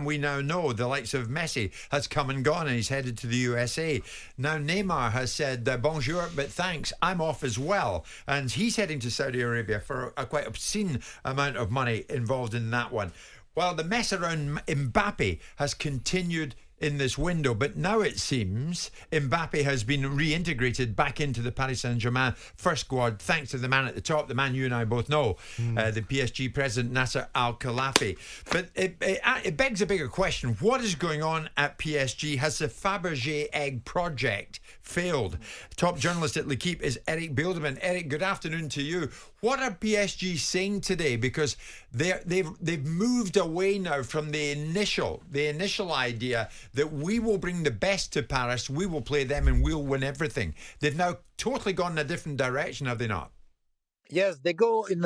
we now know the likes of Messi has come and gone and he's headed to the USA. Now Neymar has said, bonjour, but thanks, I'm off as well. And he's heading to Saudi Arabia for a quite obscene amount of money involved in that one. Well, the mess around Mbappé has continued in this window, but now it seems Mbappé has been reintegrated back into the Paris Saint-Germain first squad thanks to the man at the top, the man you and I both know, the PSG president Nasser Al-Khelaifi. But it begs a bigger question. What is going on at PSG? Has the Fabergé egg project failed? Top journalist at L'Equipe is Erik Beeldeman. Erik, good afternoon to you. What are PSG saying today? Because they've moved away now from the initial idea that we will bring the best to Paris, we will play them and we'll win everything. They've now totally gone in a different direction, have they not? Yes, they go in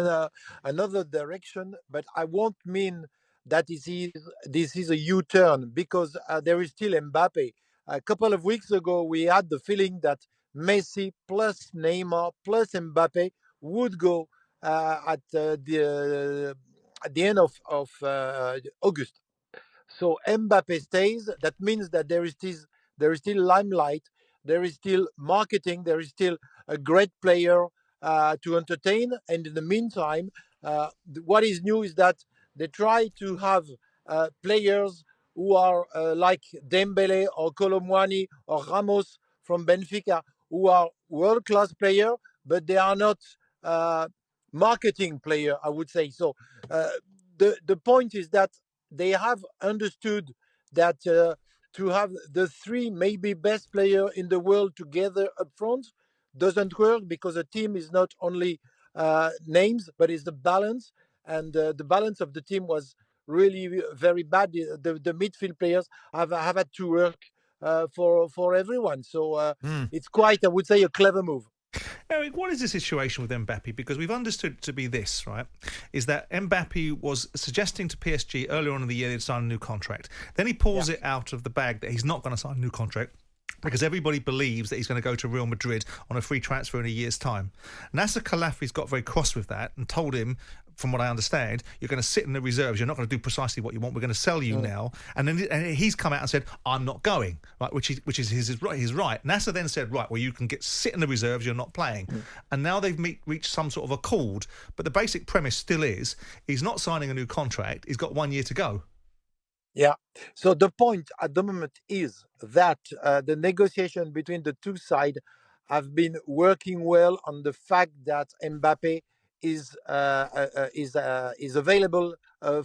another direction, but I won't mean that this is a U-turn, because there is still Mbappé. A couple of weeks ago, we had the feeling that Messi plus Neymar plus Mbappé would go at the end of August. So Mbappé stays. That means that there is still limelight, there is still marketing, there is still a great player to entertain. And in the meantime, what is new is that they try to have players who are like Dembele or Colomwani or Ramos from Benfica, who are world-class players, but they are not marketing player, I would say. So the point is that they have understood that to have the three maybe best player in the world together up front doesn't work, because a team is not only names, but is the balance. And the balance of the team was really very bad. The midfield players have had to work for everyone. So it's quite, I would say, a clever move. Erik, what is the situation with Mbappé? Because we've understood it to be this, right? Is that Mbappé was suggesting to PSG earlier on in the year they'd sign a new contract. Then he pulls it out of the bag that he's not going to sign a new contract, because everybody believes that he's going to go to Real Madrid on a free transfer in a year's time. Nasser Khelaifi's got very cross with that and told him, from what I understand, you're going to sit in the reserves, you're not going to do precisely what you want, we're going to sell you now. And then he's come out and said, I'm not going, right? Which is his right. Nasser then said, right, well, you can sit in the reserves, you're not playing. And now they've reached some sort of accord, but the basic premise still is he's not signing a new contract, he's got 1 year to go. Yeah. So the point at the moment is that the negotiation between the two sides have been working well on the fact that Mbappé is available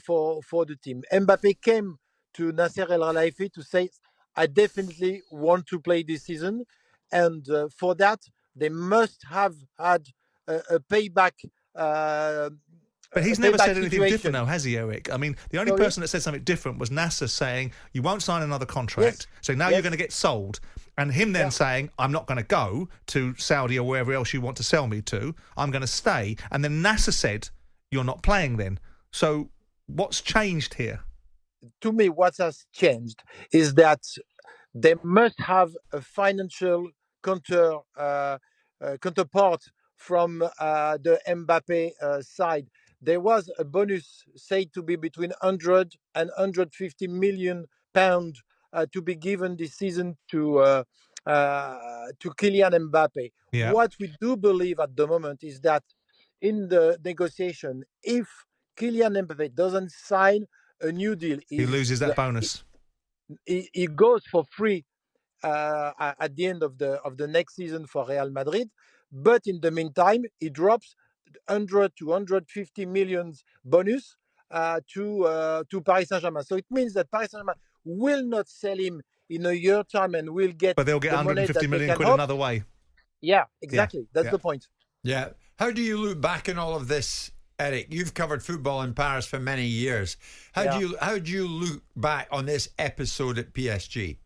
for the team. Mbappé came to Nasser El Khelaifi to say, I definitely want to play this season, and for that they must have had a payback. But he's never said anything different, though, has he, Erik? I mean, the only person that said something different was Nasser saying, you won't sign another contract, so now you're going to get sold. And him then saying, I'm not going to go to Saudi or wherever else you want to sell me to, I'm going to stay. And then Nasser said, you're not playing then. So what's changed here? To me, what has changed is that they must have a financial counterpart from the Mbappé side. There was a bonus said to be between 100 and 150 million pounds to be given this season to Kylian Mbappé. Yeah. What we do believe at the moment is that in the negotiation, if Kylian Mbappé doesn't sign a new deal, He loses that bonus. He goes for free at the end of the next season for Real Madrid. But in the meantime, he drops 100 to 150 million bonus to Paris Saint-Germain. So it means that Paris Saint-Germain will not sell him in a year time and will get. But they'll get 150 million quid another way. Yeah, exactly. That's the point. Yeah. How do you look back on all of this, Erik? You've covered football in Paris for many years. How do you look back on this episode at PSG?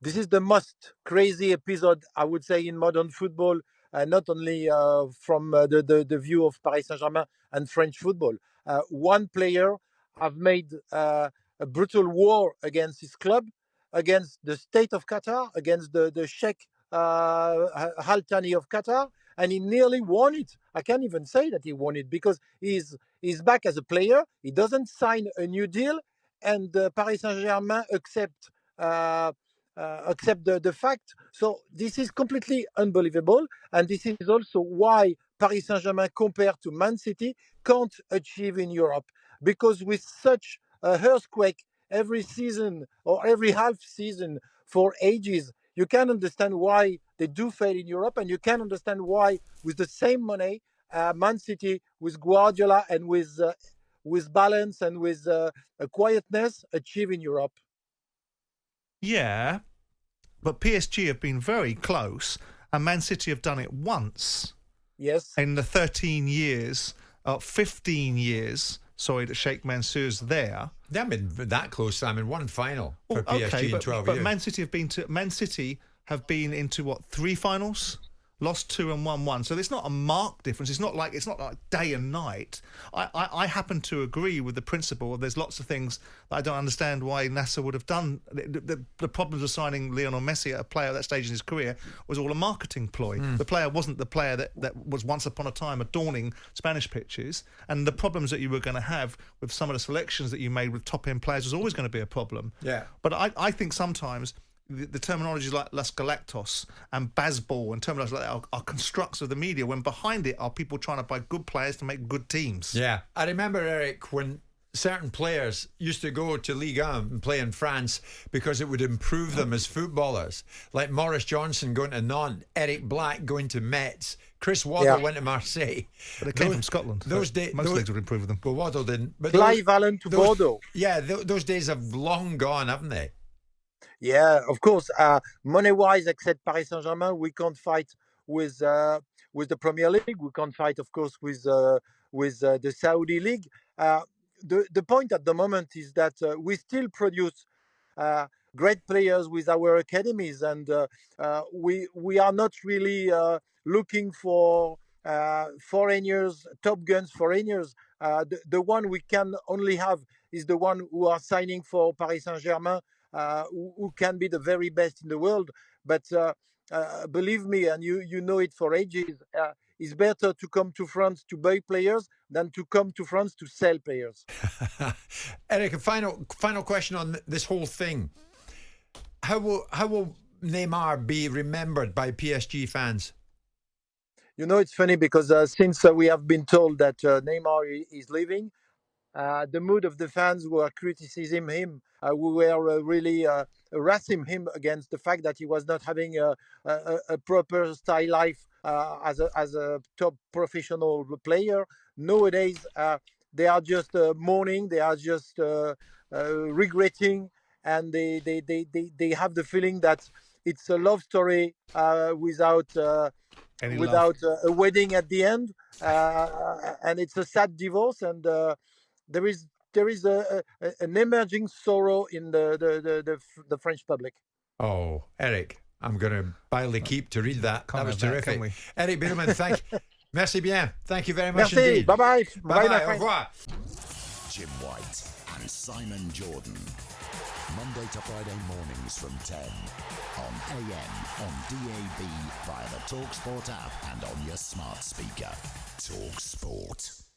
This is the most crazy episode, I would say, in modern football. Not only from the view of Paris Saint-Germain and French football. One player have made a brutal war against his club, against the state of Qatar, against the Sheikh Al Thani of Qatar, and he nearly won it. I can't even say that he won it, because he's back as a player. He doesn't sign a new deal, and Paris Saint-Germain accept the fact. So this is completely unbelievable, and this is also why Paris Saint-Germain, compared to Man City, can't achieve in Europe, because with such a earthquake every season or every half season for ages, you can understand why they do fail in Europe, and you can understand why, with the same money, Man City, with Guardiola and with balance and with a quietness, achieve in Europe. Yeah, but PSG have been very close, and Man City have done it once. Yes. In the 15 years, sorry, that Sheikh Mansour's there. They haven't been that close, Simon. One final for PSG in 12 but years. Man City have been into what, 3 finals? Lost 2 and won 1. So there's not a marked difference. It's not like day and night. I happen to agree with the principle. There's lots of things that I don't understand why Nasser would have done. The problems of signing Lionel Messi, a player at that stage in his career, was all a marketing ploy. The player wasn't the player that was once upon a time adorning Spanish pitches. And the problems that you were going to have with some of the selections that you made with top-end players was always going to be a problem. Yeah. But I think sometimes the terminologies like Las Galactos and Bazball and terminologies like that are constructs of the media, when behind it are people trying to buy good players to make good teams. Yeah. I remember, Eric, when certain players used to go to Ligue 1 and play in France because it would improve them as footballers. Like Maurice Johnson going to Nantes, Eric Black going to Metz, Chris Waddle went to Marseille. But they came from Scotland. Most leagues would improve with them. But Waddle didn't. But Clive Allen to Bordeaux. Yeah, those days have long gone, haven't they? Yeah, of course. Money-wise, except Paris Saint-Germain, we can't fight with the Premier League. We can't fight, of course, with the Saudi League. The point at the moment is that we still produce great players with our academies, and we are not really looking for foreigners, top guns foreigners. The one we can only have is the one who are signing for Paris Saint-Germain, who can be the very best in the world. But believe me, and you know it for ages, it's better to come to France to buy players than to come to France to sell players. Erik, a final question on this whole thing. How will Neymar be remembered by PSG fans? You know, it's funny because since we have been told that Neymar is leaving, the mood of the fans who are criticizing him, who were really harassing him against the fact that he was not having a proper style life as a top professional player. Nowadays, they are just mourning, they are just regretting, and they have the feeling that it's a love story without a wedding at the end, and it's a sad divorce, and there is an emerging sorrow in the French public. Oh, Erik, I'm going to buy L'Équipe to read that. That was terrific. Erik Biederman, merci bien. Thank you very much indeed. Bye-bye. Bye-bye. Au revoir. Jim White and Simon Jordan. Monday to Friday mornings from 10 on AM, on DAB, via the talkSPORT app and on your smart speaker. talkSPORT.